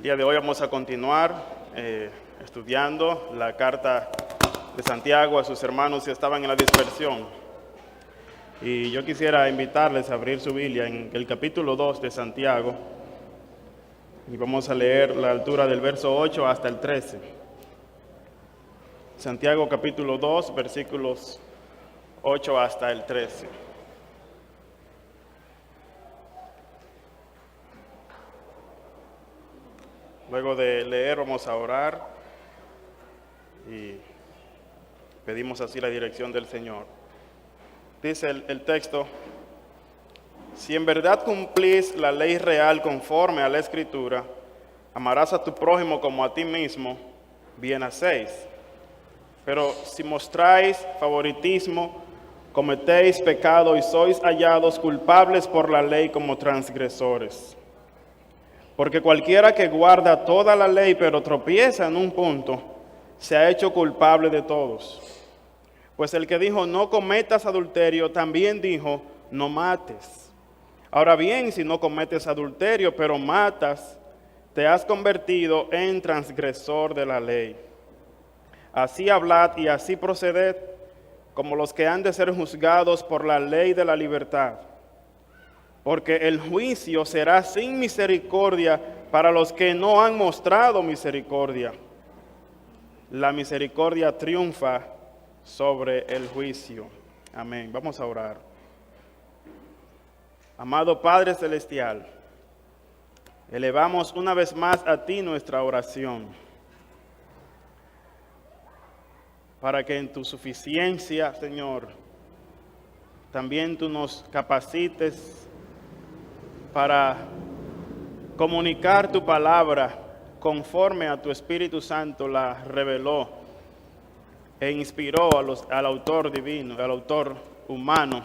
El día de hoy vamos a continuar estudiando la carta de Santiago a sus hermanos que estaban en la dispersión. Y yo quisiera invitarles a abrir su Biblia en el capítulo 2 de Santiago. Y vamos a leer la altura del verso 8 hasta el 13. Santiago capítulo 2, versículos 8 hasta el 13. Luego de leer vamos a orar y pedimos así la dirección del Señor. Dice el texto: si en verdad cumplís la ley real conforme a la Escritura, amarás a tu prójimo como a ti mismo, bien hacéis. Pero si mostráis favoritismo, cometéis pecado y sois hallados culpables por la ley como transgresores. Porque cualquiera que guarda toda la ley pero tropieza en un punto, se ha hecho culpable de todos. Pues el que dijo no cometas adulterio, también dijo no mates. Ahora bien, si no cometes adulterio pero matas, te has convertido en transgresor de la ley. Así hablad y así proceded como los que han de ser juzgados por la ley de la libertad. Porque el juicio será sin misericordia para los que no han mostrado misericordia. La misericordia triunfa sobre el juicio. Amén. Vamos a orar. Amado Padre Celestial, elevamos una vez más a ti nuestra oración, para que en tu suficiencia, Señor, también tú nos capacites para comunicar tu palabra conforme a tu Espíritu Santo la reveló e inspiró al autor divino, al autor humano,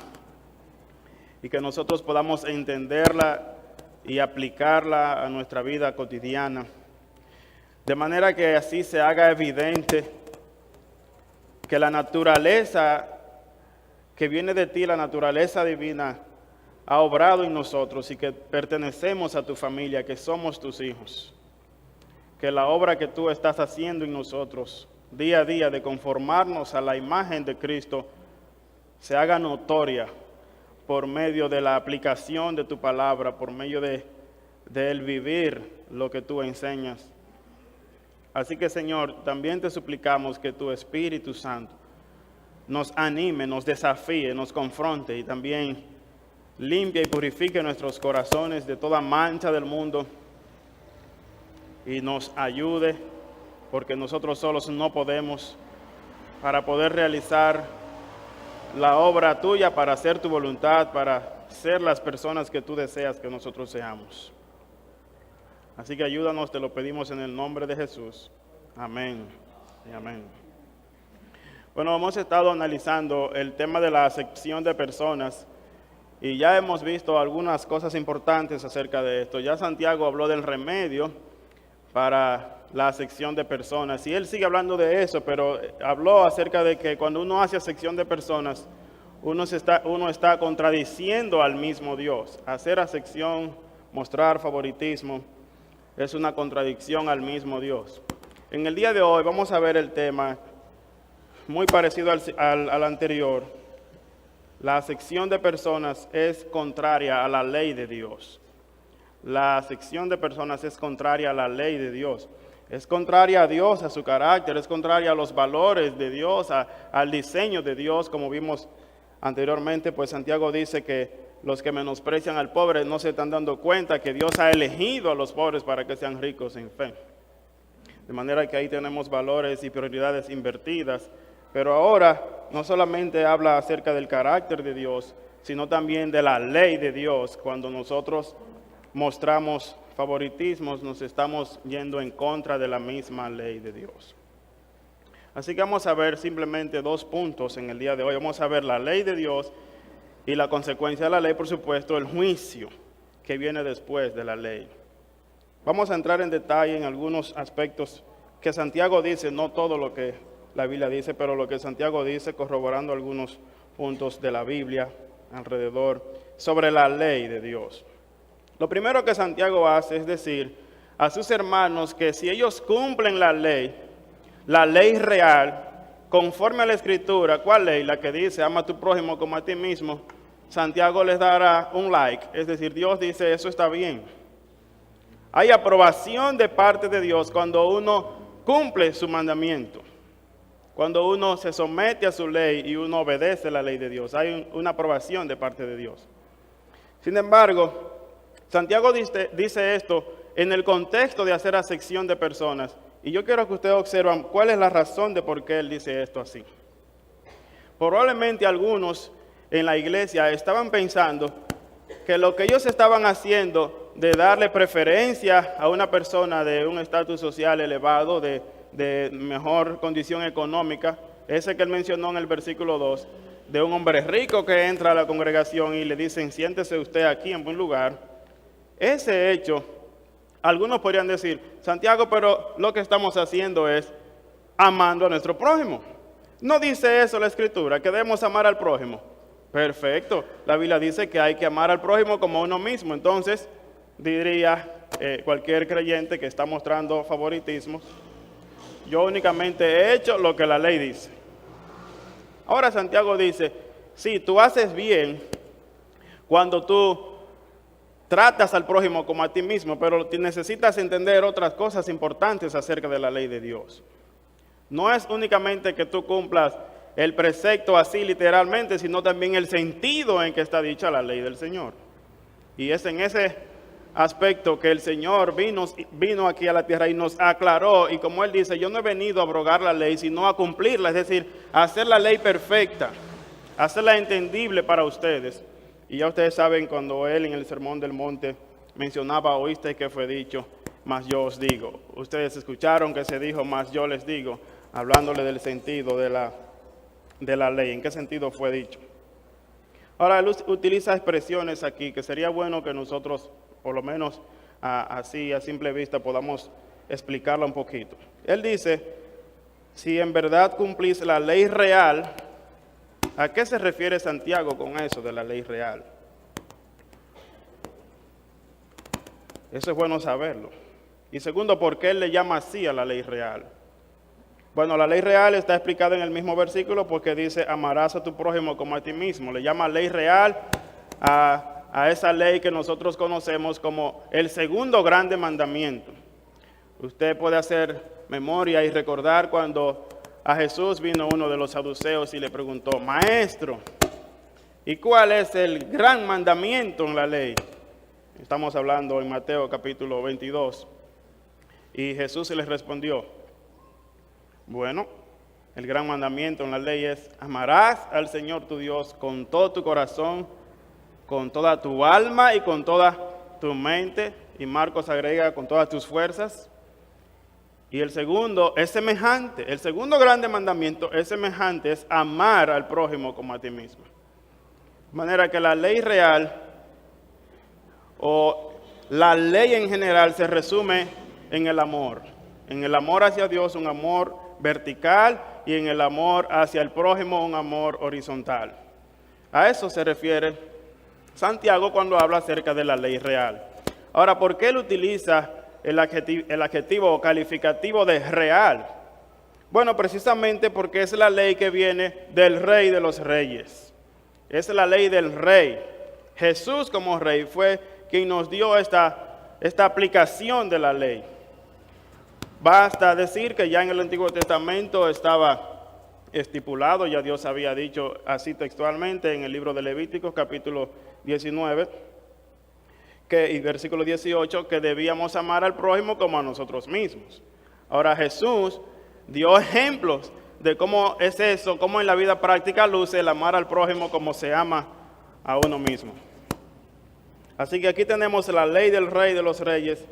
y que nosotros podamos entenderla y aplicarla a nuestra vida cotidiana, de manera que así se haga evidente que la naturaleza que viene de ti, la naturaleza divina, ha obrado en nosotros y que pertenecemos a tu familia, que somos tus hijos. Que la obra que tú estás haciendo en nosotros, día a día, de conformarnos a la imagen de Cristo, se haga notoria por medio de la aplicación de tu palabra, por medio de el vivir lo que tú enseñas. Así que, Señor, también te suplicamos que tu Espíritu Santo nos anime, nos desafíe, nos confronte y también limpia y purifique nuestros corazones de toda mancha del mundo y nos ayude, porque nosotros solos no podemos, para poder realizar la obra tuya, para hacer tu voluntad, para ser las personas que tú deseas que nosotros seamos. Así que ayúdanos, te lo pedimos en el nombre de Jesús. Amén y amén. Bueno, hemos estado analizando el tema de la acepción de personas y ya hemos visto algunas cosas importantes acerca de esto. Ya Santiago habló del remedio para la acepción de personas y él sigue hablando de eso, pero habló acerca de que cuando uno hace acepción de personas, uno está contradiciendo al mismo Dios. Hacer acepción, mostrar favoritismo, es una contradicción al mismo Dios. En el día de hoy vamos a ver el tema muy parecido al anterior. La acepción de personas es contraria a la ley de Dios. La acepción de personas es contraria a la ley de Dios. Es contraria a Dios, a su carácter, es contraria a los valores de Dios, al diseño de Dios, como vimos anteriormente. Pues Santiago dice que los que menosprecian al pobre no se están dando cuenta que Dios ha elegido a los pobres para que sean ricos en fe. De manera que ahí tenemos valores y prioridades invertidas. Pero ahora no solamente habla acerca del carácter de Dios, sino también de la ley de Dios. Cuando nosotros mostramos favoritismos, nos estamos yendo en contra de la misma ley de Dios. Así que vamos a ver simplemente dos puntos en el día de hoy. Vamos a ver la ley de Dios y la consecuencia de la ley, por supuesto, el juicio que viene después de la ley. Vamos a entrar en detalle en algunos aspectos que Santiago dice, no todo lo que la Biblia dice, pero lo que Santiago dice, corroborando algunos puntos de la Biblia alrededor sobre la ley de Dios. Lo primero que Santiago hace es decir a sus hermanos que si ellos cumplen la ley real, conforme a la Escritura, ¿cuál ley? La que dice, ama a tu prójimo como a ti mismo. Santiago les dará un like, es decir, Dios dice, eso está bien. Hay aprobación de parte de Dios cuando uno cumple su mandamiento, cuando uno se somete a su ley y uno obedece la ley de Dios. Hay una aprobación de parte de Dios. Sin embargo, Santiago dice esto en el contexto de hacer acepción de personas. Y yo quiero que ustedes observen cuál es la razón de por qué él dice esto así. Probablemente algunos en la iglesia estaban pensando que lo que ellos estaban haciendo de darle preferencia a una persona de un estatus social elevado, de mejor condición económica, ese que él mencionó en el versículo 2, de un hombre rico que entra a la congregación y le dicen, siéntese usted aquí en buen lugar. Ese hecho, algunos podrían decir, Santiago, pero lo que estamos haciendo es amando a nuestro prójimo. No dice eso la Escritura, que debemos amar al prójimo. Perfecto, la Biblia dice que hay que amar al prójimo como a uno mismo. Entonces, diría cualquier creyente que está mostrando favoritismo, yo únicamente he hecho lo que la ley dice. Ahora Santiago dice, sí, tú haces bien cuando tú tratas al prójimo como a ti mismo, pero necesitas entender otras cosas importantes acerca de la ley de Dios. No es únicamente que tú cumplas el precepto así literalmente, sino también el sentido en que está dicha la ley del Señor. Y es en ese aspecto que el Señor vino aquí a la tierra y nos aclaró, y como Él dice, yo no he venido a abrogar la ley, sino a cumplirla, es decir, a hacer la ley perfecta, a hacerla entendible para ustedes. Y ya ustedes saben cuando Él en el Sermón del Monte mencionaba, oíste que fue dicho, mas yo os digo. Ustedes escucharon que se dijo, mas yo les digo, hablándole del sentido de la ley, en qué sentido fue dicho. Ahora Él utiliza expresiones aquí que sería bueno que nosotros, por lo menos así a simple vista, podamos explicarla un poquito. Él dice, si en verdad cumplís la ley real, ¿a qué se refiere Santiago con eso de la ley real? Eso es bueno saberlo. Y segundo, ¿por qué él le llama así a la ley real? Bueno, la ley real está explicada en el mismo versículo porque dice, amarás a tu prójimo como a ti mismo. Le llama ley real a esa ley que nosotros conocemos como el segundo grande mandamiento. Usted puede hacer memoria y recordar cuando a Jesús vino uno de los saduceos y le preguntó, Maestro, ¿y cuál es el gran mandamiento en la ley? Estamos hablando en Mateo capítulo 22. Y Jesús les respondió, bueno, el gran mandamiento en la ley es, amarás al Señor tu Dios con todo tu corazón, con toda tu alma y con toda tu mente. Y Marcos agrega, con todas tus fuerzas. Y el segundo es semejante, el segundo grande mandamiento es semejante, es amar al prójimo como a ti mismo. De manera que la ley real o la ley en general se resume en el amor hacia Dios, un amor vertical, y en el amor hacia el prójimo, un amor horizontal. A eso se refiere Santiago cuando habla acerca de la ley real. Ahora, ¿por qué él utiliza el adjetivo o calificativo de real? Bueno, precisamente porque es la ley que viene del Rey de los Reyes. Es la ley del Rey. Jesús como Rey fue quien nos dio esta aplicación de la ley. Basta decir que ya en el Antiguo Testamento estaba estipulado, ya Dios había dicho así textualmente en el libro de Levíticos capítulo 19, y versículo 18, que debíamos amar al prójimo como a nosotros mismos. Ahora Jesús dio ejemplos de cómo es eso, cómo en la vida práctica luce el amar al prójimo como se ama a uno mismo. Así que aquí tenemos la ley del Rey de los Reyes,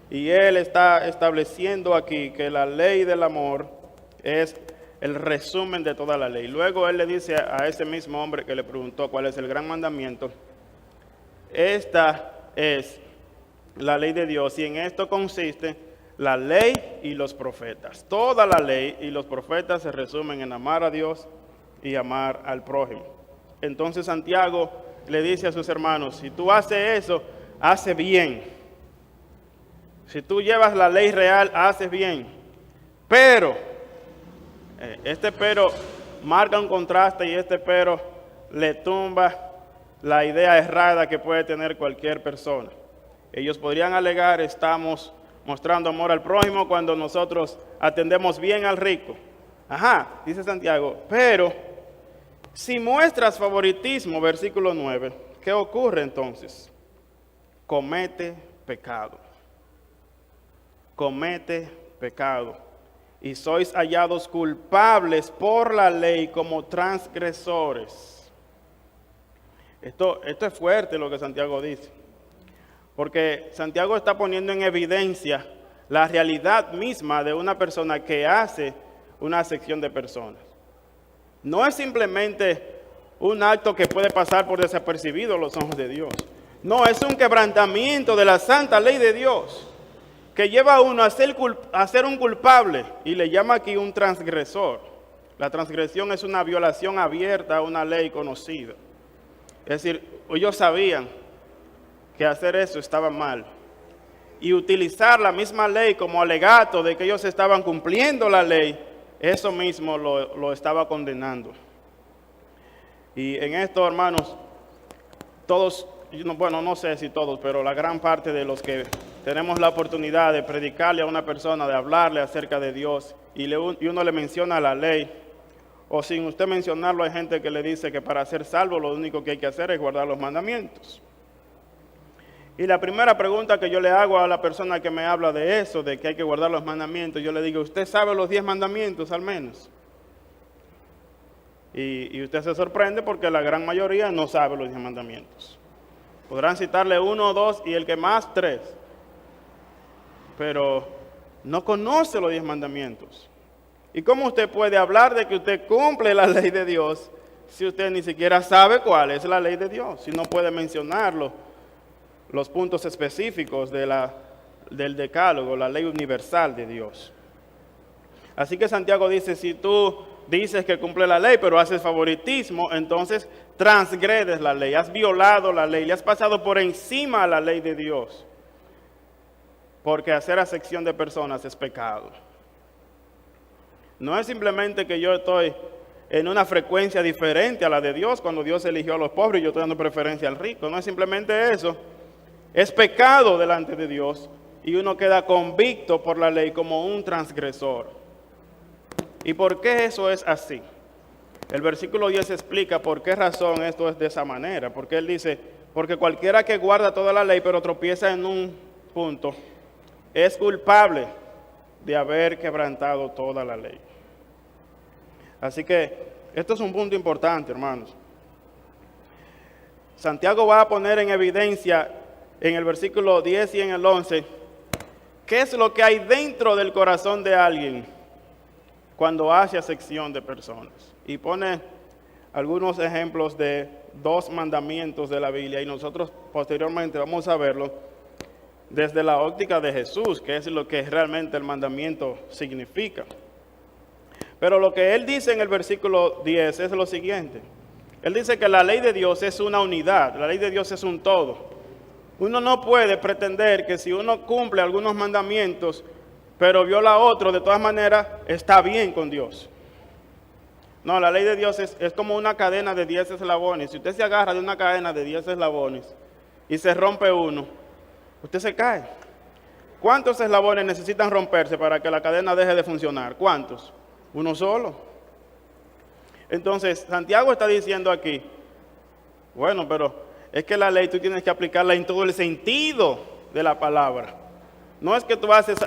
y Él está estableciendo aquí que la ley del amor es el resumen de toda la ley. Luego Él le dice a ese mismo hombre que le preguntó cuál es el gran mandamiento, esta es la ley de Dios, y en esto consiste la ley y los profetas. Toda la ley y los profetas se resumen en amar a Dios y amar al prójimo. Entonces Santiago le dice a sus hermanos, si tú haces eso, hace bien. Si tú llevas la ley real, haces bien. Pero, este pero marca un contraste y este pero le tumba la idea errada que puede tener cualquier persona. Ellos podrían alegar, estamos mostrando amor al prójimo cuando nosotros atendemos bien al rico. Ajá, dice Santiago, pero si muestras favoritismo, versículo 9, ¿qué ocurre entonces? Comete pecado. Comete pecado. Y sois hallados culpables por la ley como transgresores. Esto es fuerte lo que Santiago dice. Porque Santiago está poniendo en evidencia la realidad misma de una persona que hace una acepción de personas. No es simplemente un acto que puede pasar por desapercibido a los ojos de Dios. No, es un quebrantamiento de la santa ley de Dios que lleva a uno a ser un culpable y le llama aquí un transgresor. La transgresión es una violación abierta a una ley conocida. Es decir, ellos sabían que hacer eso estaba mal. Y utilizar la misma ley como alegato de que ellos estaban cumpliendo la ley, eso mismo lo estaba condenando. Y en esto, hermanos, todos, bueno, no sé si todos, pero la gran parte de los que tenemos la oportunidad de predicarle a una persona, de hablarle acerca de Dios, y uno le menciona la ley, o sin usted mencionarlo, hay gente que le dice que para ser salvo lo único que hay que hacer es guardar los mandamientos. Y la primera pregunta que yo le hago a la persona que me habla de eso, de que hay que guardar los mandamientos, yo le digo, ¿usted sabe los 10 mandamientos al menos? Y usted se sorprende porque la gran mayoría no sabe los 10 mandamientos. Podrán citarle 1 o 2 y el que más 3. Pero no conoce los 10 mandamientos. ¿Y cómo usted puede hablar de que usted cumple la ley de Dios si usted ni siquiera sabe cuál es la ley de Dios? Si no puede mencionarlo, los puntos específicos del decálogo, la ley universal de Dios. Así que Santiago dice, si tú dices que cumple la ley, pero haces favoritismo, entonces transgredes la ley, has violado la ley, le has pasado por encima a la ley de Dios. Porque hacer acepción de personas es pecado. No es simplemente que yo estoy en una frecuencia diferente a la de Dios, cuando Dios eligió a los pobres y yo estoy dando preferencia al rico. No es simplemente eso. Es pecado delante de Dios y uno queda convicto por la ley como un transgresor. ¿Y por qué eso es así? El versículo 10 explica por qué razón esto es de esa manera. Porque él dice, porque cualquiera que guarda toda la ley pero tropieza en un punto, es culpable de haber quebrantado toda la ley. Así que esto es un punto importante, hermanos. Santiago va a poner en evidencia en el versículo 10 y en el 11 qué es lo que hay dentro del corazón de alguien cuando hace acepción de personas. Y pone algunos ejemplos de 2 mandamientos de la Biblia y nosotros posteriormente vamos a verlo desde la óptica de Jesús, que es lo que realmente el mandamiento significa. Pero lo que él dice en el versículo 10 es lo siguiente. Él dice que la ley de Dios es una unidad, la ley de Dios es un todo. Uno no puede pretender que si uno cumple algunos mandamientos, pero viola otro, de todas maneras está bien con Dios. No, la ley de Dios es como una cadena de 10 eslabones. Si usted se agarra de una cadena de 10 eslabones y se rompe uno, usted se cae. ¿Cuántos eslabones necesitan romperse para que la cadena deje de funcionar? ¿Cuántos? Uno solo. Entonces, Santiago está diciendo aquí, bueno, pero es que la ley tú tienes que aplicarla en todo el sentido de la palabra. No es que tú haces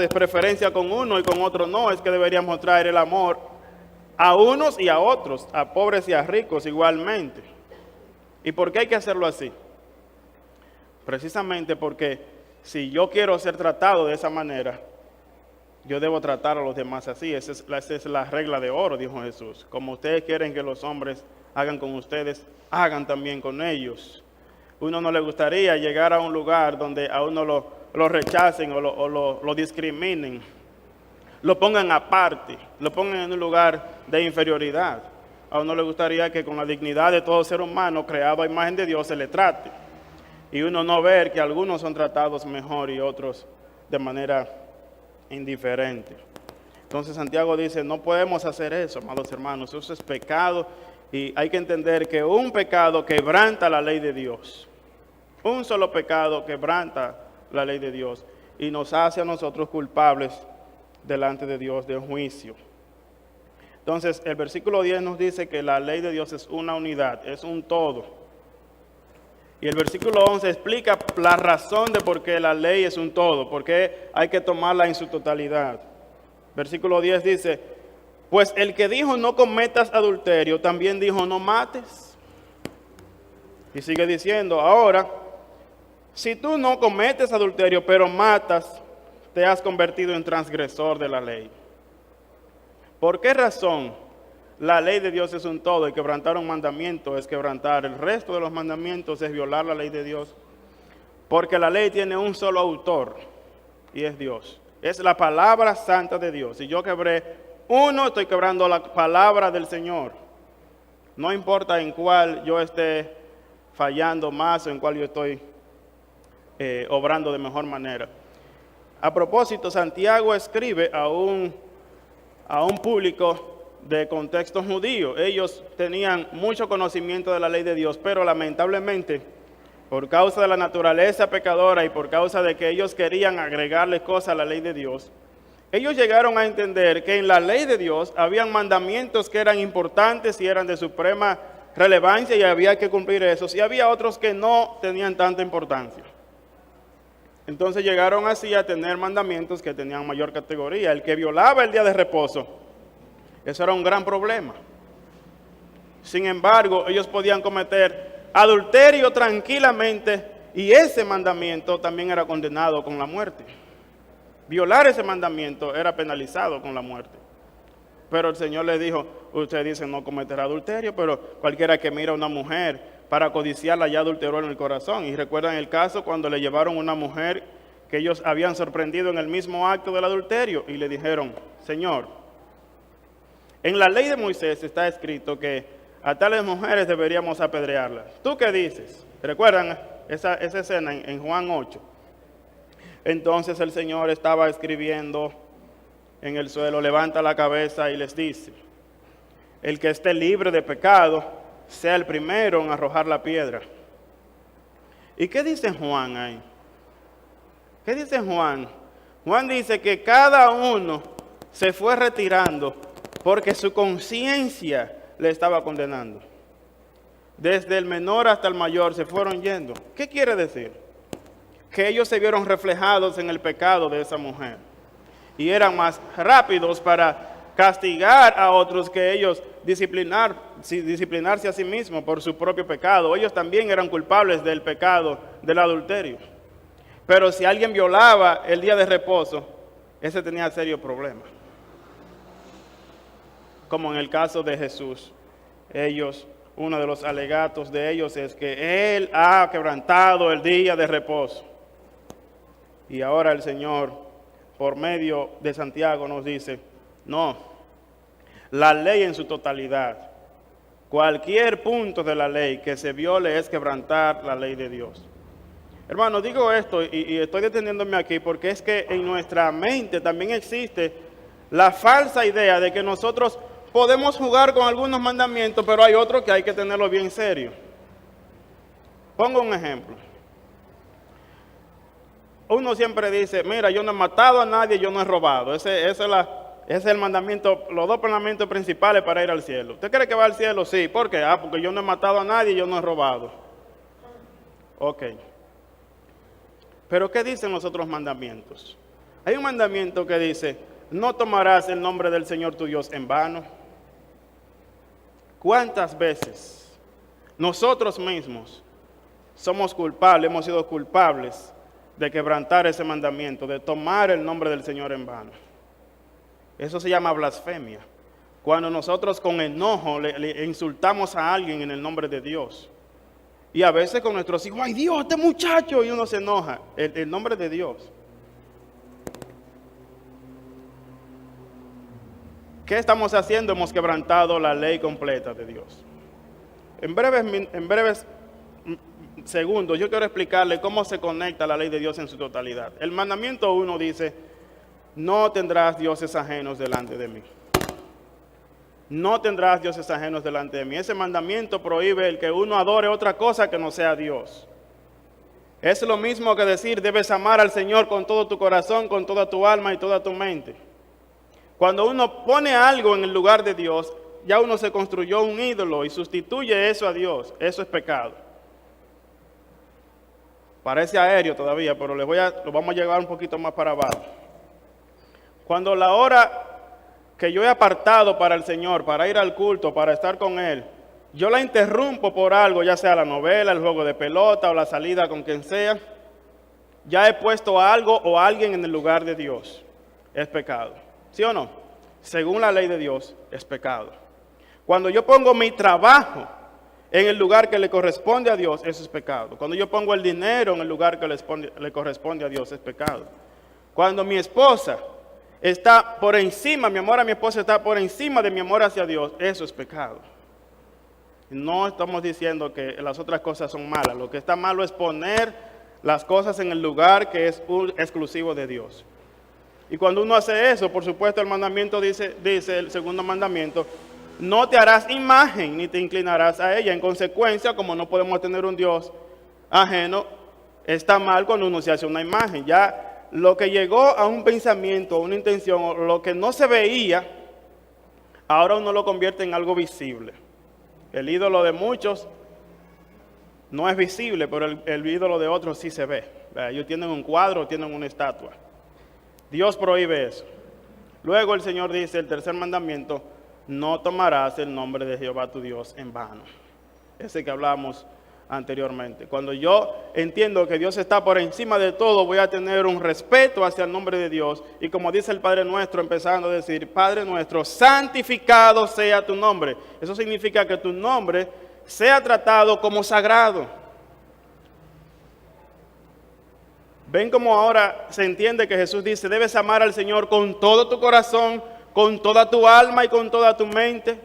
preferencia con uno y con otro, no, es que deberíamos traer el amor a unos y a otros, a pobres y a ricos igualmente. ¿Y por qué hay que hacerlo así? Precisamente porque si yo quiero ser tratado de esa manera, yo debo tratar a los demás así. Esa es la regla de oro, dijo Jesús. Como ustedes quieren que los hombres hagan con ustedes, hagan también con ellos. Uno no le gustaría llegar a un lugar donde a uno lo rechacen o lo discriminen, lo pongan aparte, lo pongan en un lugar de inferioridad. A uno le gustaría que con la dignidad de todo ser humano creado a imagen de Dios se le trate. y uno no ver que algunos son tratados mejor y otros de manera indiferente. Entonces Santiago dice, no podemos hacer eso, amados hermanos, eso es pecado y hay que entender que un pecado quebranta la ley de Dios. Un solo pecado quebranta la ley de Dios y nos hace a nosotros culpables delante de Dios de juicio. Entonces el versículo 10 nos dice que la ley de Dios es una unidad, es un todo. Y el versículo 11 explica la razón de por qué la ley es un todo, por qué hay que tomarla en su totalidad. Versículo 10 dice, pues el que dijo no cometas adulterio, también dijo no mates. Y sigue diciendo, ahora, si tú no cometes adulterio, pero matas, te has convertido en transgresor de la ley. ¿Por qué razón la ley de Dios es un todo y quebrantar un mandamiento es quebrantar el resto de los mandamientos, es violar la ley de Dios? Porque la ley tiene un solo autor y es Dios. Es la palabra santa de Dios. Si yo quebré uno, estoy quebrando la palabra del Señor. No importa en cuál yo esté fallando más o en cuál yo estoy obrando de mejor manera. A propósito, Santiago escribe a un público de contexto judío. Ellos tenían mucho conocimiento de la ley de Dios, pero lamentablemente, por causa de la naturaleza pecadora y por causa de que ellos querían agregarle cosas a la ley de Dios, ellos llegaron a entender que en la ley de Dios habían mandamientos que eran importantes y eran de suprema relevancia y había que cumplir esos, y había otros que no tenían tanta importancia. Entonces llegaron así a tener mandamientos que tenían mayor categoría. El que violaba el día de reposo, eso era un gran problema. Sin embargo, ellos podían cometer adulterio tranquilamente y ese mandamiento también era condenado con la muerte. Violar ese mandamiento era penalizado con la muerte. Pero el Señor les dijo, usted dice no cometerá adulterio, pero cualquiera que mira a una mujer para codiciarla ya adulteró en el corazón. Y recuerdan el caso cuando le llevaron una mujer que ellos habían sorprendido en el mismo acto del adulterio y le dijeron, Señor, en la ley de Moisés está escrito que a tales mujeres deberíamos apedrearlas. ¿Tú qué dices? ¿Recuerdan esa escena en Juan 8? Entonces el Señor estaba escribiendo en el suelo, levanta la cabeza y les dice, el que esté libre de pecado, sea el primero en arrojar la piedra. ¿Y qué dice Juan ahí? ¿Qué dice Juan? Juan dice que cada uno se fue retirando porque su conciencia le estaba condenando. Desde el menor hasta el mayor se fueron yendo. ¿Qué quiere decir? Que ellos se vieron reflejados en el pecado de esa mujer y eran más rápidos para castigar a otros que ellos disciplinarse a sí mismos por su propio pecado. Ellos también eran culpables del pecado del adulterio. Pero si alguien violaba el día de reposo, ese tenía serios problemas. Como en el caso de Jesús, uno de los alegatos de ellos es que Él ha quebrantado el día de reposo. Y ahora el Señor, por medio de Santiago, nos dice, no, la ley en su totalidad, cualquier punto de la ley que se viole es quebrantar la ley de Dios. Hermano, digo esto y estoy deteniéndome aquí porque es que en nuestra mente también existe la falsa idea de que nosotros podemos jugar con algunos mandamientos, pero hay otros que hay que tenerlo bien serio. Pongo un ejemplo. Uno siempre dice, mira, yo no he matado a nadie, yo no he robado. Ese es el mandamiento, los dos mandamientos principales para ir al cielo. ¿Usted cree que va al cielo? Sí. ¿Por qué? Porque yo no he matado a nadie y yo no he robado. Ok. Pero ¿qué dicen los otros mandamientos? Hay un mandamiento que dice, no tomarás el nombre del Señor tu Dios en vano. ¿Cuántas veces nosotros mismos somos culpables, hemos sido culpables de quebrantar ese mandamiento, de tomar el nombre del Señor en vano? Eso se llama blasfemia. Cuando nosotros con enojo le insultamos a alguien en el nombre de Dios. Y a veces con nuestros hijos, ¡ay Dios, este muchacho! Y uno se enoja. El nombre de Dios. ¿Qué estamos haciendo? Hemos quebrantado la ley completa de Dios. En breves segundos, yo quiero explicarle cómo se conecta la ley de Dios en su totalidad. El mandamiento 1 dice, no tendrás dioses ajenos delante de mí. No tendrás dioses ajenos delante de mí. Ese mandamiento prohíbe el que uno adore otra cosa que no sea Dios. Es lo mismo que decir, debes amar al Señor con todo tu corazón, con toda tu alma y toda tu mente. Cuando uno pone algo en el lugar de Dios, ya uno se construyó un ídolo y sustituye eso a Dios. Eso es pecado. Parece aéreo todavía, pero lo vamos a llevar un poquito más para abajo. Cuando la hora que yo he apartado para el Señor, para ir al culto, para estar con Él, yo la interrumpo por algo, ya sea la novela, el juego de pelota o la salida con quien sea, ya he puesto a algo o a alguien en el lugar de Dios. Es pecado. ¿Sí o no? Según la ley de Dios, es pecado. Cuando yo pongo mi trabajo en el lugar que le corresponde a Dios, eso es pecado. Cuando yo pongo el dinero en el lugar que le corresponde a Dios, es pecado. Cuando mi esposa está por encima, mi amor a mi esposa está por encima de mi amor hacia Dios, eso es pecado. No estamos diciendo que las otras cosas son malas. Lo que está malo es poner las cosas en el lugar que es exclusivo de Dios. Y cuando uno hace eso, por supuesto el mandamiento dice el segundo mandamiento, no te harás imagen ni te inclinarás a ella. En consecuencia, como no podemos tener un Dios ajeno, está mal cuando uno se hace una imagen. Ya lo que llegó a un pensamiento, a una intención, o lo que no se veía, ahora uno lo convierte en algo visible. El ídolo de muchos no es visible, pero el ídolo de otros sí se ve. Ellos tienen un cuadro, tienen una estatua. Dios prohíbe eso. Luego el Señor dice, el tercer mandamiento, no tomarás el nombre de Jehová tu Dios en vano. Ese que hablamos anteriormente. Cuando yo entiendo que Dios está por encima de todo, voy a tener un respeto hacia el nombre de Dios. Y como dice el Padre Nuestro, empezando a decir, Padre Nuestro, santificado sea tu nombre. Eso significa que tu nombre sea tratado como sagrado. ¿Ven cómo ahora se entiende que Jesús dice, debes amar al Señor con todo tu corazón, con toda tu alma y con toda tu mente?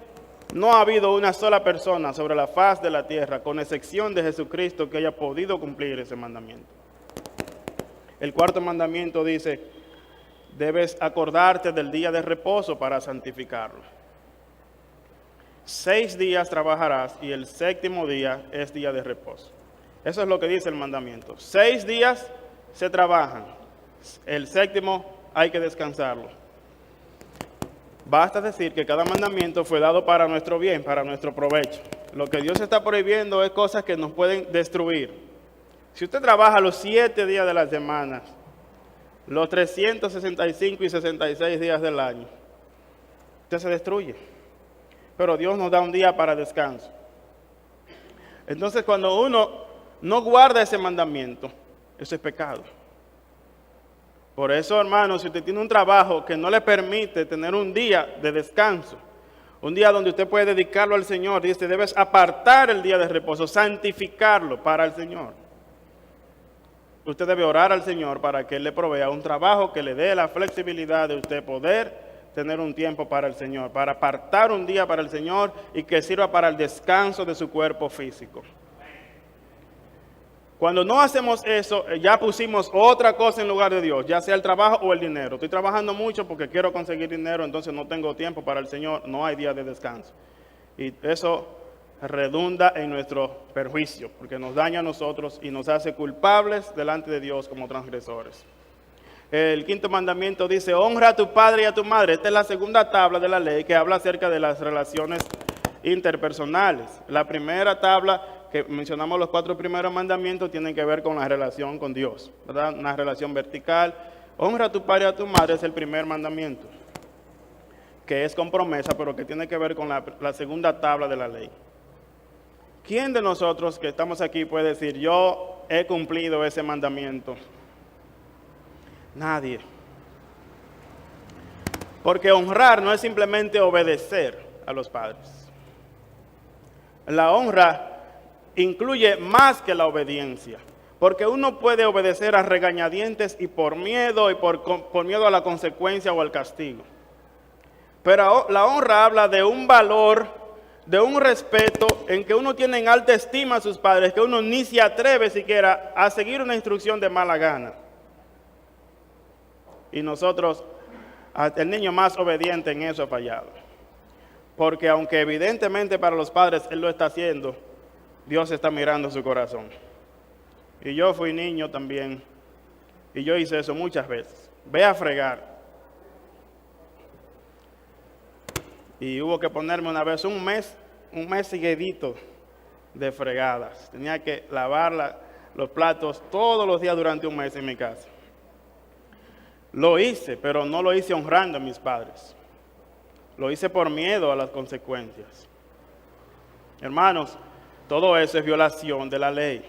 No ha habido una sola persona sobre la faz de la tierra, con excepción de Jesucristo, que haya podido cumplir ese mandamiento. El cuarto mandamiento dice, debes acordarte del día de reposo para santificarlo. 6 días trabajarás y el séptimo día es día de reposo. Eso es lo que dice el mandamiento. 6 días se trabajan, el séptimo hay que descansarlo. Basta decir que cada mandamiento fue dado para nuestro bien, para nuestro provecho. Lo que Dios está prohibiendo es cosas que nos pueden destruir. Si usted trabaja los 7 días de la semana, los 365 y 66 días del año, usted se destruye. Pero Dios nos da un día para descanso. Entonces, cuando uno no guarda ese mandamiento, eso es pecado. Por eso, hermanos, si usted tiene un trabajo que no le permite tener un día de descanso, un día donde usted puede dedicarlo al Señor, dice, debes apartar el día de reposo, santificarlo para el Señor. Usted debe orar al Señor para que Él le provea un trabajo que le dé la flexibilidad de usted poder tener un tiempo para el Señor, para apartar un día para el Señor y que sirva para el descanso de su cuerpo físico. Cuando no hacemos eso, ya pusimos otra cosa en lugar de Dios, ya sea el trabajo o el dinero. Estoy trabajando mucho porque quiero conseguir dinero, entonces no tengo tiempo para el Señor, no hay día de descanso. Y eso redunda en nuestro perjuicio, porque nos daña a nosotros y nos hace culpables delante de Dios como transgresores. El quinto mandamiento dice, honra a tu padre y a tu madre. Esta es la segunda tabla de la ley que habla acerca de las relaciones interpersonales. La primera tabla que mencionamos, los 4 primeros mandamientos, tienen que ver con la relación con Dios, ¿verdad? Una relación vertical. Honra a tu padre y a tu madre es el primer mandamiento, que es con promesa, pero que tiene que ver con la segunda tabla de la ley. ¿Quién de nosotros que estamos aquí puede decir, yo he cumplido ese mandamiento? Nadie. Porque honrar no es simplemente obedecer a los padres. La honra incluye más que la obediencia, porque uno puede obedecer a regañadientes y por miedo por miedo a la consecuencia o al castigo. Pero la honra habla de un valor de un respeto en que uno tiene en alta estima a sus padres, que uno ni se atreve siquiera a seguir una instrucción de mala gana. Y nosotros, el niño más obediente en eso ha fallado. Porque aunque evidentemente para los padres él lo está haciendo, Dios está mirando su corazón. Y yo fui niño también, y yo hice eso muchas veces. Ve a fregar. Y hubo que ponerme una vez un mes seguidito de fregadas. Tenía que lavar los platos todos los días durante un mes en mi casa. Lo hice, pero no lo hice honrando a mis padres. Lo hice por miedo a las consecuencias. Hermanos, todo eso es violación de la ley.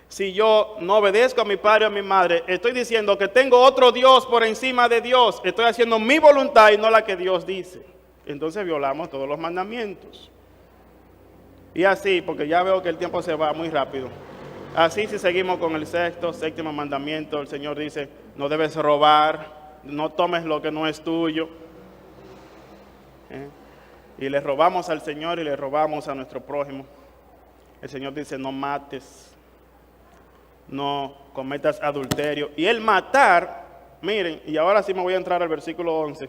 Si yo no obedezco a mi padre o a mi madre, estoy diciendo que tengo otro Dios por encima de Dios. Estoy haciendo mi voluntad y no la que Dios dice. Entonces violamos todos los mandamientos. Y así, porque ya veo que el tiempo se va muy rápido. Así si seguimos con el séptimo mandamiento, el Señor dice, no debes robar, no tomes lo que no es tuyo. Y le robamos al Señor y le robamos a nuestro prójimo. El Señor dice, no mates, no cometas adulterio. Y el matar, miren, y ahora sí me voy a entrar al versículo 11.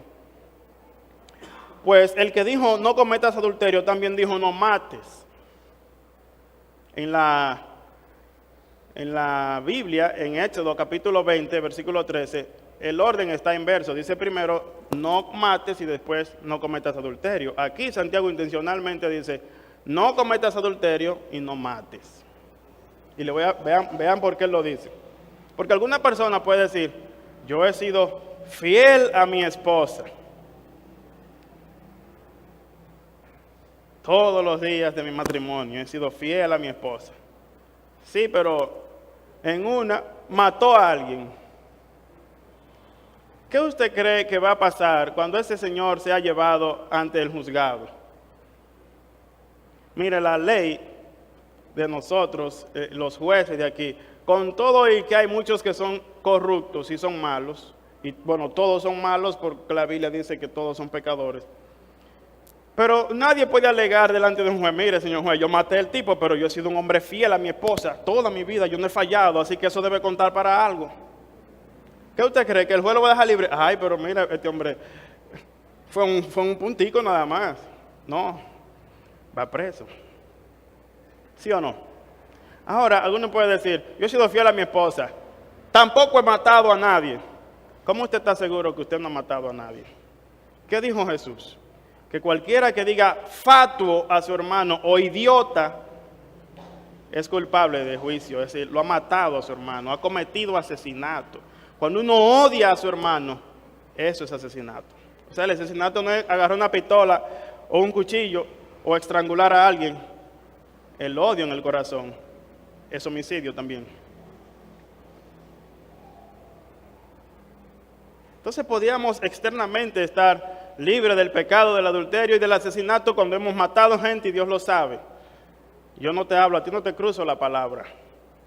Pues el que dijo no cometas adulterio también dijo no mates. En la Biblia, en Éxodo capítulo 20, versículo 13, el orden está inverso. Dice primero no mates y después no cometas adulterio. Aquí Santiago intencionalmente dice no cometas adulterio y no mates. Y vean por qué él lo dice. Porque alguna persona puede decir, yo he sido fiel a mi esposa todos los días de mi matrimonio, he sido fiel a mi esposa. Sí, pero en una mató a alguien. ¿Qué usted cree que va a pasar cuando ese señor sea llevado ante el juzgado? Mire, la ley de nosotros, los jueces de aquí, con todo y que hay muchos que son corruptos y son malos, y bueno, todos son malos porque la Biblia dice que todos son pecadores. Pero nadie puede alegar delante de un juez, mire señor juez, yo maté al tipo, pero yo he sido un hombre fiel a mi esposa toda mi vida, yo no he fallado, así que eso debe contar para algo. ¿Qué usted cree? ¿Que el juez lo va a dejar libre? Ay, pero mira, este hombre fue un puntico nada más. No, va preso. ¿Sí o no? Ahora, alguno puede decir, yo he sido fiel a mi esposa, tampoco he matado a nadie. ¿Cómo usted está seguro que usted no ha matado a nadie? ¿Qué dijo Jesús? Que cualquiera que diga fatuo a su hermano o idiota es culpable de juicio, es decir, lo ha matado a su hermano, ha cometido asesinato. Cuando uno odia a su hermano, eso es asesinato. O sea, el asesinato no es agarrar una pistola o un cuchillo o estrangular a alguien. El odio en el corazón es homicidio también. Entonces podíamos externamente estar libre del pecado, del adulterio y del asesinato cuando hemos matado gente y Dios lo sabe. Yo no te hablo, a ti no te cruzo la palabra.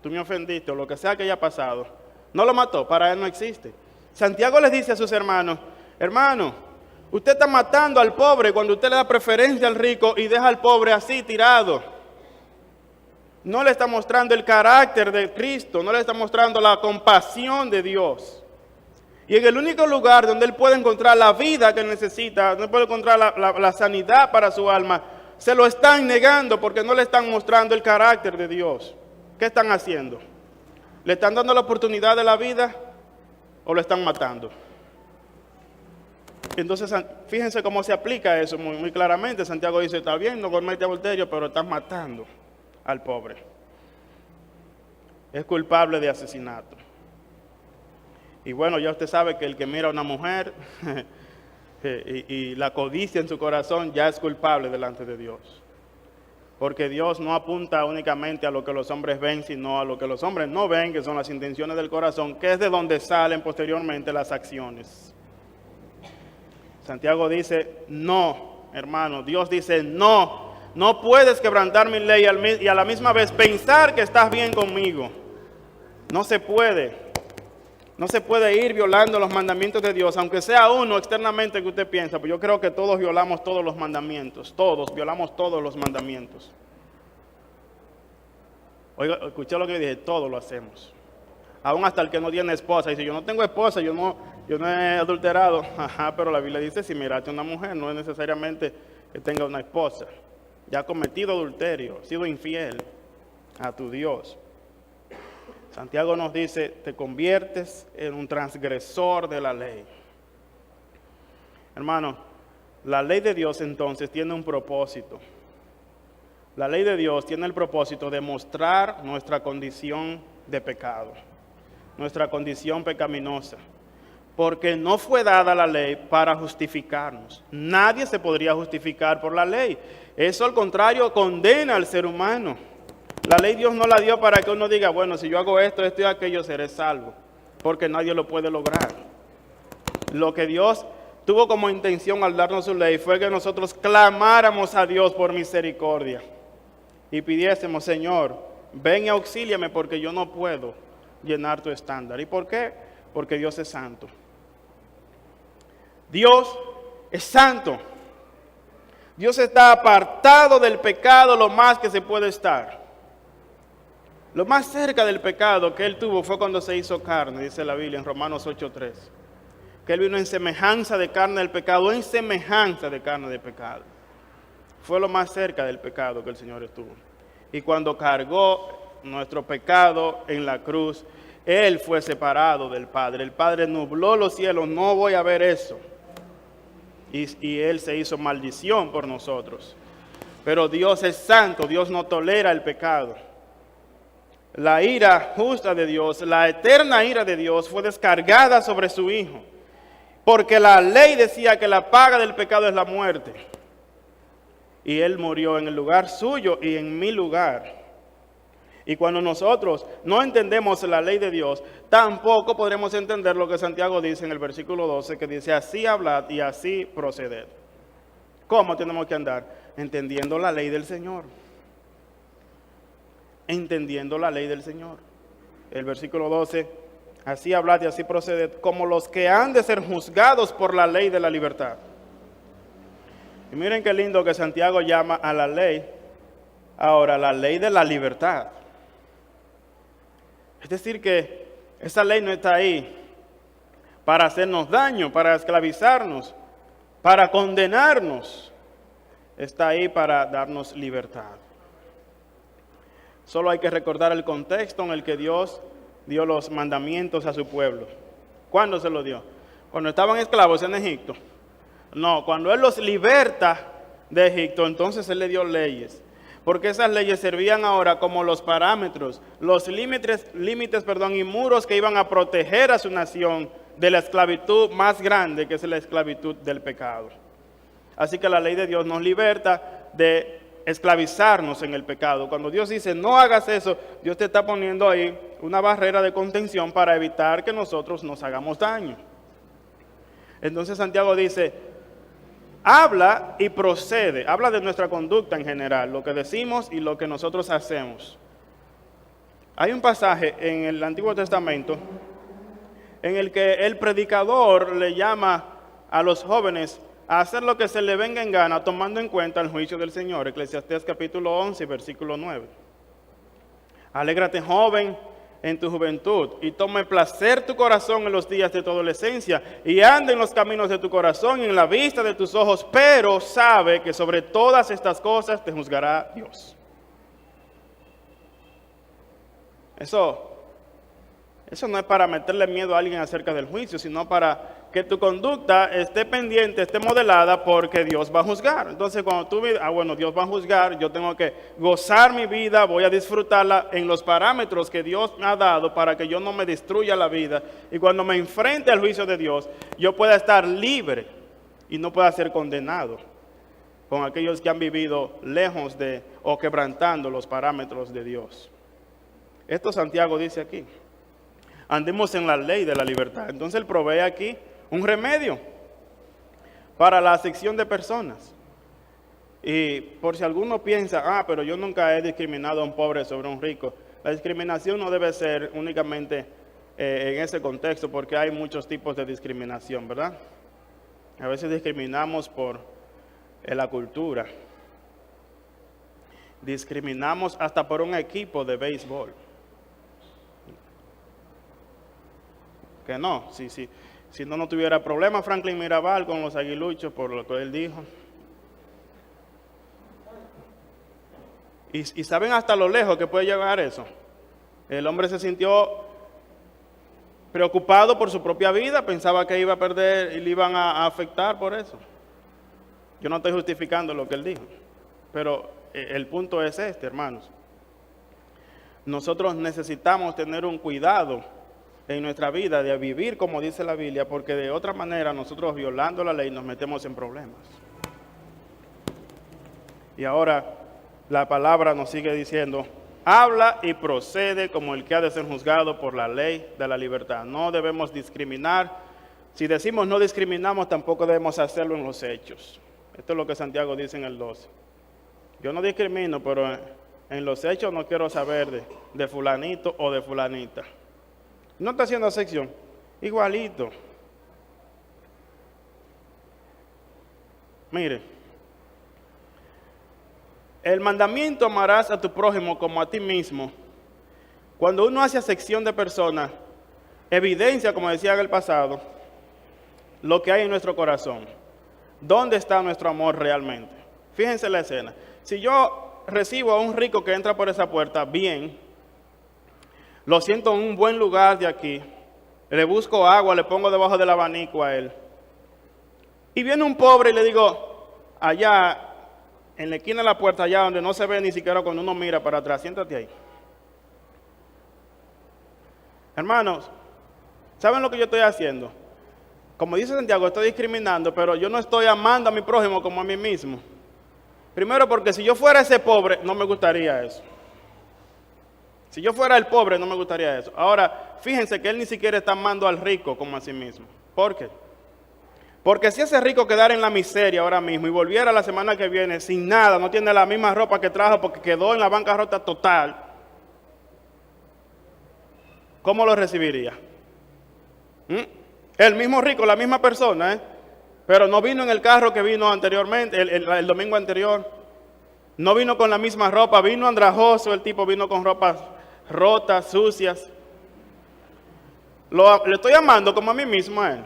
Tú me ofendiste o lo que sea que haya pasado. No lo mató, para él no existe. Santiago les dice a sus hermanos, hermano, usted está matando al pobre cuando usted le da preferencia al rico y deja al pobre así tirado. No le está mostrando el carácter de Cristo, no le está mostrando la compasión de Dios. Y en el único lugar donde él puede encontrar la vida que necesita, donde puede encontrar la sanidad para su alma, se lo están negando porque no le están mostrando el carácter de Dios. ¿Qué están haciendo? ¿Le están dando la oportunidad de la vida o lo están matando? Entonces, fíjense cómo se aplica eso muy, muy claramente. Santiago dice, está bien, no comete adulterio, pero estás matando al pobre. Es culpable de asesinato. Y bueno, ya usted sabe que el que mira a una mujer y la codicia en su corazón ya es culpable delante de Dios. Porque Dios no apunta únicamente a lo que los hombres ven, sino a lo que los hombres no ven, que son las intenciones del corazón, que es de donde salen posteriormente las acciones. Santiago dice, no, hermano, Dios dice, no puedes quebrantar mi ley y a la misma vez pensar que estás bien conmigo. No se puede. No se puede ir violando los mandamientos de Dios, aunque sea uno externamente que usted piensa, pues yo creo que todos violamos todos los mandamientos, todos violamos todos los mandamientos. Oiga, escuché lo que dije, todos lo hacemos. Aún hasta el que no tiene esposa, dice, yo no tengo esposa, yo no he adulterado. Ajá, pero la Biblia dice, si miraste a una mujer, no es necesariamente que tenga una esposa. Ya ha cometido adulterio, ha sido infiel a tu Dios. Santiago nos dice, te conviertes en un transgresor de la ley. Hermano, la ley de Dios entonces tiene un propósito. La ley de Dios tiene el propósito de mostrar nuestra condición de pecado, nuestra condición pecaminosa. Porque no fue dada la ley para justificarnos. Nadie se podría justificar por la ley. Eso al contrario condena al ser humano. La ley Dios no la dio para que uno diga, bueno, si yo hago esto, esto y aquello, seré salvo. Porque nadie lo puede lograr. Lo que Dios tuvo como intención al darnos su ley fue que nosotros clamáramos a Dios por misericordia. Y pidiésemos, Señor, ven y auxíliame porque yo no puedo llenar tu estándar. ¿Y por qué? Porque Dios es santo. Dios es santo. Dios está apartado del pecado lo más que se puede estar. Lo más cerca del pecado que Él tuvo fue cuando se hizo carne, dice la Biblia en Romanos 8:3. Que Él vino en semejanza de carne del pecado, en semejanza de carne de pecado. Fue lo más cerca del pecado que el Señor estuvo. Y cuando cargó nuestro pecado en la cruz, Él fue separado del Padre. El Padre nubló los cielos, no voy a ver eso. Y Él se hizo maldición por nosotros. Pero Dios es santo, Dios no tolera el pecado. La ira justa de Dios, la eterna ira de Dios fue descargada sobre su Hijo. Porque la ley decía que la paga del pecado es la muerte. Y Él murió en el lugar suyo y en mi lugar. Y cuando nosotros no entendemos la ley de Dios, tampoco podremos entender lo que Santiago dice en el versículo 12, que dice, así hablad y así proceded. ¿Cómo tenemos que andar? Entendiendo la ley del Señor. Entendiendo la ley del Señor. El versículo 12, así hablad y así proceded, como los que han de ser juzgados por la ley de la libertad. Y miren qué lindo que Santiago llama a la ley, ahora la ley de la libertad. Es decir que esa ley no está ahí para hacernos daño, para esclavizarnos, para condenarnos. Está ahí para darnos libertad. Solo hay que recordar el contexto en el que Dios dio los mandamientos a su pueblo. ¿Cuándo se los dio? Cuando estaban esclavos en Egipto. No, cuando Él los liberta de Egipto, entonces Él le dio leyes. Porque esas leyes servían ahora como los parámetros, los límites, y muros que iban a proteger a su nación de la esclavitud más grande, que es la esclavitud del pecado. Así que la ley de Dios nos liberta de esclavizarnos en el pecado. Cuando Dios dice, no hagas eso, Dios te está poniendo ahí una barrera de contención para evitar que nosotros nos hagamos daño. Entonces Santiago dice, habla y procede, habla de nuestra conducta en general, lo que decimos y lo que nosotros hacemos. Hay un pasaje en el Antiguo Testamento en el que el predicador le llama a los jóvenes a hacer lo que se le venga en gana, tomando en cuenta el juicio del Señor. Eclesiastés capítulo 11, versículo 9. Alégrate, joven, en tu juventud, y tome placer tu corazón en los días de tu adolescencia, y anda en los caminos de tu corazón y en la vista de tus ojos, pero sabe que sobre todas estas cosas te juzgará Dios. Eso no es para meterle miedo a alguien acerca del juicio, sino para que tu conducta esté pendiente, esté modelada, porque Dios va a juzgar. Entonces cuando tú ves, bueno, Dios va a juzgar, yo tengo que gozar mi vida, voy a disfrutarla en los parámetros que Dios me ha dado para que yo no me destruya la vida. Y cuando me enfrente al juicio de Dios, yo pueda estar libre y no pueda ser condenado con aquellos que han vivido lejos de o quebrantando los parámetros de Dios. Esto Santiago dice aquí. Andemos en la ley de la libertad. Entonces Él provee aquí un remedio para la acepción de personas. Y por si alguno piensa, pero yo nunca he discriminado a un pobre sobre un rico. La discriminación no debe ser únicamente en ese contexto, porque hay muchos tipos de discriminación, ¿verdad? A veces discriminamos por la cultura. Discriminamos hasta por un equipo de béisbol. Que no, si no tuviera problema Franklin Mirabal con los aguiluchos por lo que él dijo. Y saben hasta lo lejos que puede llegar eso. El hombre se sintió preocupado por su propia vida, pensaba que iba a perder y le iban a afectar por eso. Yo no estoy justificando lo que él dijo, pero el punto es este, hermanos. Nosotros necesitamos tener un cuidado en nuestra vida de vivir como dice la Biblia, porque de otra manera nosotros violando la ley nos metemos en problemas. Y ahora la palabra nos sigue diciendo, habla y procede como el que ha de ser juzgado por la ley de la libertad. No debemos discriminar. Si decimos no discriminamos, tampoco debemos hacerlo en los hechos. Esto es lo que Santiago dice en el 12. Yo no discrimino, pero en los hechos no quiero saber de fulanito o de fulanita. No está haciendo sección, igualito. Mire. El mandamiento amarás a tu prójimo como a ti mismo. Cuando uno hace acepción de personas, evidencia, como decía en el pasado, lo que hay en nuestro corazón. ¿Dónde está nuestro amor realmente? Fíjense la escena. Si yo recibo a un rico que entra por esa puerta, bien, lo siento en un buen lugar de aquí, le busco agua, le pongo debajo del abanico a él. Y viene un pobre y le digo, allá, en la esquina de la puerta, allá donde no se ve ni siquiera cuando uno mira para atrás, siéntate ahí. Hermanos, ¿saben lo que yo estoy haciendo? Como dice Santiago, estoy discriminando, pero yo no estoy amando a mi prójimo como a mí mismo. Primero porque si yo fuera ese pobre, no me gustaría eso. Si yo fuera el pobre, no me gustaría eso. Ahora, fíjense que él ni siquiera está amando al rico como a sí mismo. ¿Por qué? Porque si ese rico quedara en la miseria ahora mismo y volviera la semana que viene sin nada, no tiene la misma ropa que trajo porque quedó en la bancarrota total, ¿cómo lo recibiría? El mismo rico, la misma persona, pero no vino en el carro que vino anteriormente, el domingo anterior. No vino con la misma ropa, vino andrajoso, el tipo vino con ropas rotas, sucias. Le estoy amando como a mí mismo a él.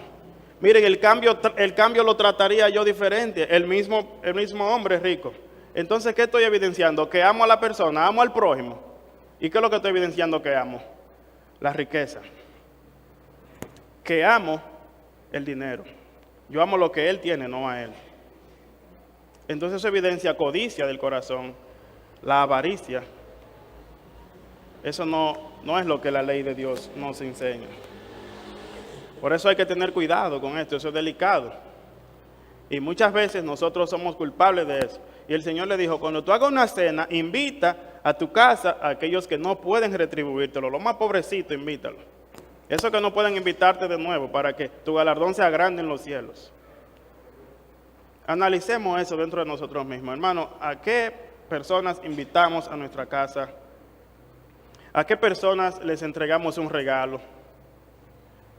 Miren, el cambio lo trataría yo diferente, el mismo hombre rico. Entonces, ¿qué estoy evidenciando? Que amo a la persona, amo al prójimo. ¿Y qué es lo que estoy evidenciando que amo? La riqueza. Que amo el dinero. Yo amo lo que él tiene, no a él. Entonces eso evidencia codicia del corazón, la avaricia. Eso no es lo que la ley de Dios nos enseña. Por eso hay que tener cuidado con esto, eso es delicado. Y muchas veces nosotros somos culpables de eso. Y el Señor le dijo, cuando tú hagas una cena, invita a tu casa a aquellos que no pueden retribuírtelo. Los más pobrecitos, invítalo. Esos que no pueden invitarte de nuevo para que tu galardón sea grande en los cielos. Analicemos eso dentro de nosotros mismos. Hermano, ¿a qué personas invitamos a nuestra casa? ¿A qué personas les entregamos un regalo?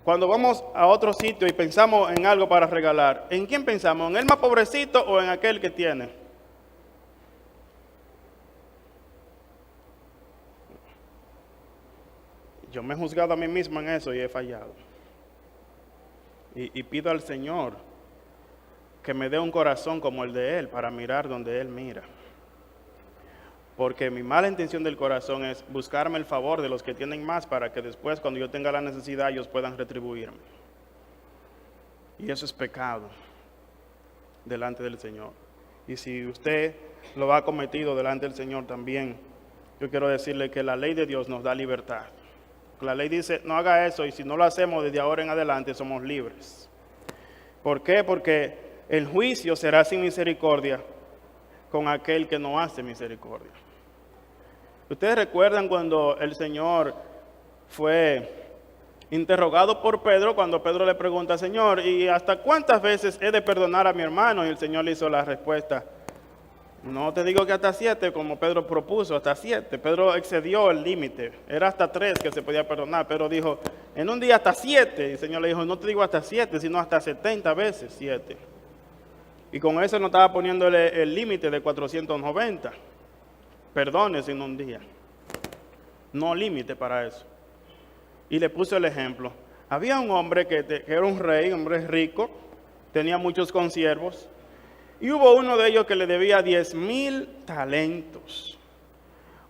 Cuando vamos a otro sitio y pensamos en algo para regalar, ¿en quién pensamos? ¿En el más pobrecito o en aquel que tiene? Yo me he juzgado a mí mismo en eso y he fallado. Y pido al Señor que me dé un corazón como el de Él para mirar donde Él mira. Porque mi mala intención del corazón es buscarme el favor de los que tienen más para que después, cuando yo tenga la necesidad, ellos puedan retribuirme. Y eso es pecado delante del Señor. Y si usted lo ha cometido delante del Señor también, yo quiero decirle que la ley de Dios nos da libertad. La ley dice, no haga eso, y si no lo hacemos desde ahora en adelante, somos libres. ¿Por qué? Porque el juicio será sin misericordia con aquel que no hace misericordia. Ustedes recuerdan cuando el Señor fue interrogado por Pedro, cuando Pedro le pregunta, Señor, ¿y hasta cuántas veces he de perdonar a mi hermano? Y el Señor le hizo la respuesta, No te digo que hasta 7, como Pedro propuso, hasta 7. Pedro excedió el límite. Era hasta 3 que se podía perdonar. Pero dijo, en un día hasta 7. Y el Señor le dijo, no te digo hasta 7, sino hasta 70 veces 7. Y con eso no estaba poniéndole el límite de 490. Perdones en un día. No límite para eso. Y le puso el ejemplo. Había un hombre que era un rey, un hombre rico, tenía muchos consiervos. Y hubo uno de ellos que le debía 10,000 talentos.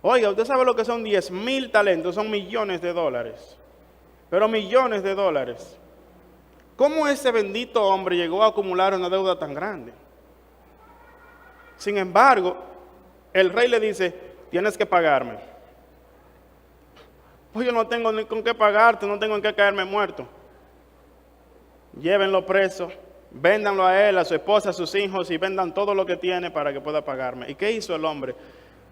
Oiga, usted sabe lo que son 10,000 talentos, son millones de dólares. Pero millones de dólares. ¿Cómo ese bendito hombre llegó a acumular una deuda tan grande? Sin embargo, el rey le dice, tienes que pagarme. Pues yo no tengo ni con qué pagarte, no tengo en qué caerme muerto. Llévenlo preso. Véndanlo a él, a su esposa, a sus hijos y vendan todo lo que tiene para que pueda pagarme. ¿Y qué hizo el hombre?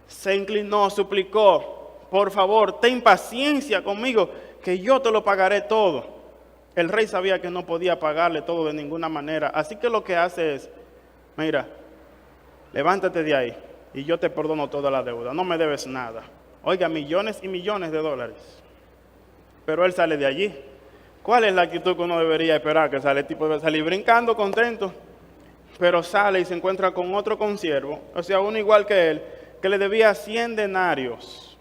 Se inclinó, suplicó, por favor, ten paciencia conmigo, que yo te lo pagaré todo. El rey sabía que no podía pagarle todo de ninguna manera, así que lo que hace es, mira, levántate de ahí y yo te perdono toda la deuda, no me debes nada. Oiga, millones y millones de dólares. Pero él sale de allí. ¿Cuál es la actitud que uno debería esperar? Que sale, el tipo debe salir brincando, contento, pero sale y se encuentra con otro consiervo, o sea, uno igual que él, que le debía 100 denarios,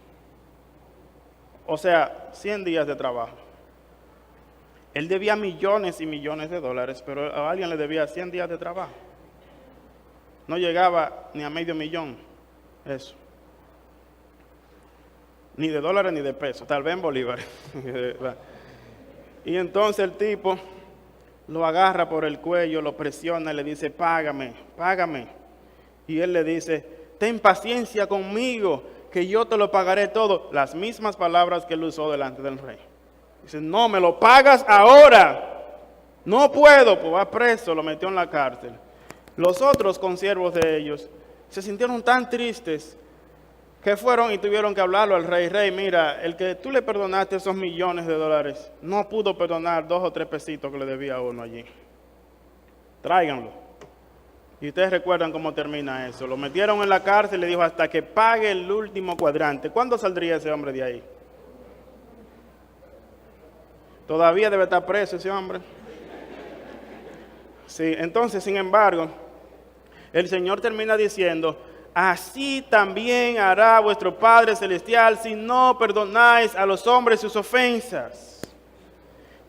o sea, 100 días de trabajo. Él debía millones y millones de dólares, pero a alguien le debía 100 días de trabajo. No llegaba ni a $500,000, eso. Ni de dólares ni de pesos, tal vez en bolívares. Y entonces el tipo lo agarra por el cuello, lo presiona y le dice, págame, págame. Y él le dice, ten paciencia conmigo, que yo te lo pagaré todo. Las mismas palabras que él usó delante del rey. Dice, no, me lo pagas ahora. No puedo, pues va preso, lo metió en la cárcel. Los otros consiervos de ellos se sintieron tan tristes que fueron y tuvieron que hablarlo al rey. Rey, mira, el que tú le perdonaste esos millones de dólares, no pudo perdonar 2 o 3 pesitos que le debía a uno allí. Tráiganlo. Y ustedes recuerdan cómo termina eso. Lo metieron en la cárcel y le dijo hasta que pague el último cuadrante. ¿Cuándo saldría ese hombre de ahí? Todavía debe estar preso ese hombre. Sí, entonces, sin embargo, el Señor termina diciendo, así también hará vuestro Padre Celestial si no perdonáis a los hombres sus ofensas.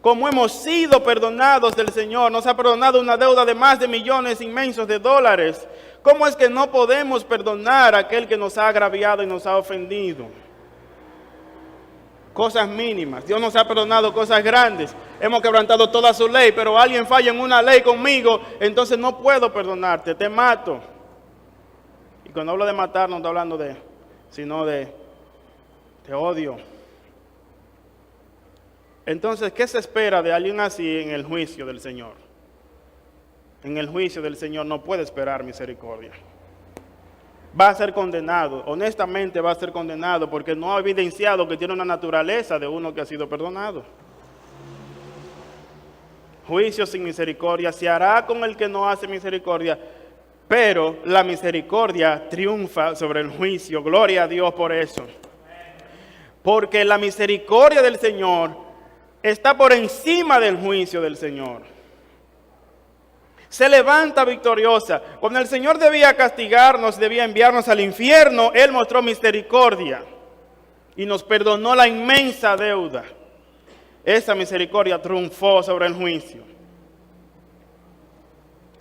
Como hemos sido perdonados del Señor, nos ha perdonado una deuda de más de millones inmensos de dólares. ¿Cómo es que no podemos perdonar a aquel que nos ha agraviado y nos ha ofendido? Cosas mínimas. Dios nos ha perdonado cosas grandes. Hemos quebrantado toda su ley, pero alguien falla en una ley conmigo, entonces no puedo perdonarte, te mato. Y cuando hablo de matar, no estoy hablando sino de odio. Entonces, ¿qué se espera de alguien así en el juicio del Señor? En el juicio del Señor no puede esperar misericordia. Va a ser condenado, honestamente va a ser condenado, porque no ha evidenciado que tiene una naturaleza de uno que ha sido perdonado. Juicio sin misericordia se hará con el que no hace misericordia, pero la misericordia triunfa sobre el juicio. Gloria a Dios por eso. Porque la misericordia del Señor está por encima del juicio del Señor. Se levanta victoriosa. Cuando el Señor debía castigarnos, debía enviarnos al infierno, Él mostró misericordia y nos perdonó la inmensa deuda. Esa misericordia triunfó sobre el juicio.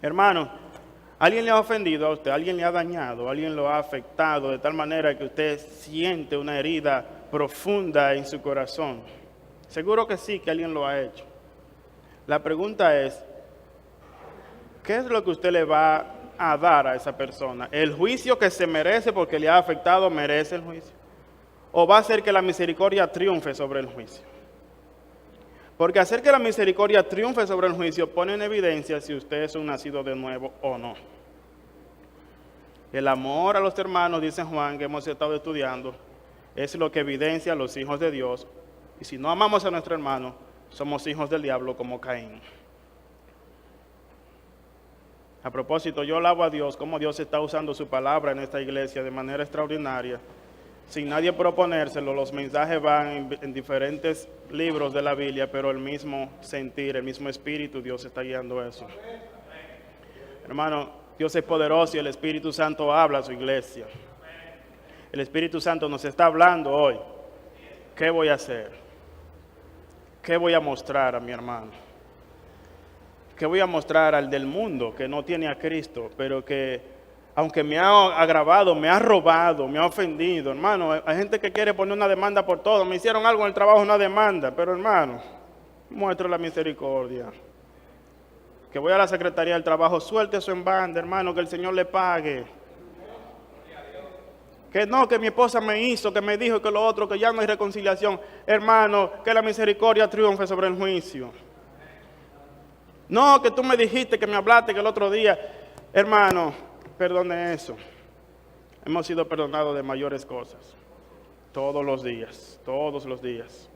Hermano, alguien le ha ofendido a usted, alguien le ha dañado, alguien lo ha afectado de tal manera que usted siente una herida profunda en su corazón. Seguro que sí, que alguien lo ha hecho. La pregunta es, ¿qué es lo que usted le va a dar a esa persona? ¿El juicio que se merece porque le ha afectado merece el juicio? ¿O va a hacer que la misericordia triunfe sobre el juicio? Porque hacer que la misericordia triunfe sobre el juicio pone en evidencia si usted es un nacido de nuevo o no. El amor a los hermanos, dice Juan, que hemos estado estudiando, es lo que evidencia a los hijos de Dios. Y si no amamos a nuestro hermano, somos hijos del diablo como Caín. A propósito, yo alabo a Dios, cómo Dios está usando su palabra en esta iglesia de manera extraordinaria. Sin nadie proponérselo, los mensajes van en diferentes libros de la Biblia, pero el mismo sentir, el mismo espíritu, Dios está guiando eso. Hermano, Dios es poderoso y el Espíritu Santo habla a su iglesia. El Espíritu Santo nos está hablando hoy. ¿Qué voy a hacer? ¿Qué voy a mostrar a mi hermano? ¿Qué voy a mostrar al del mundo que no tiene a Cristo, pero que, aunque me ha agravado, me ha robado, me ha ofendido? Hermano, hay gente que quiere poner una demanda por todo. Me hicieron algo en el trabajo, una demanda. Pero hermano, muestre la misericordia. Que voy a la Secretaría del Trabajo, suelte eso en banda, hermano, que el Señor le pague. Que no, que mi esposa me hizo, que me dijo que lo otro, que ya no hay reconciliación. Hermano, que la misericordia triunfe sobre el juicio. No, que tú me dijiste, que me hablaste, que el otro día. Hermano, perdone eso. Hemos sido perdonados de mayores cosas. Todos los días, todos los días.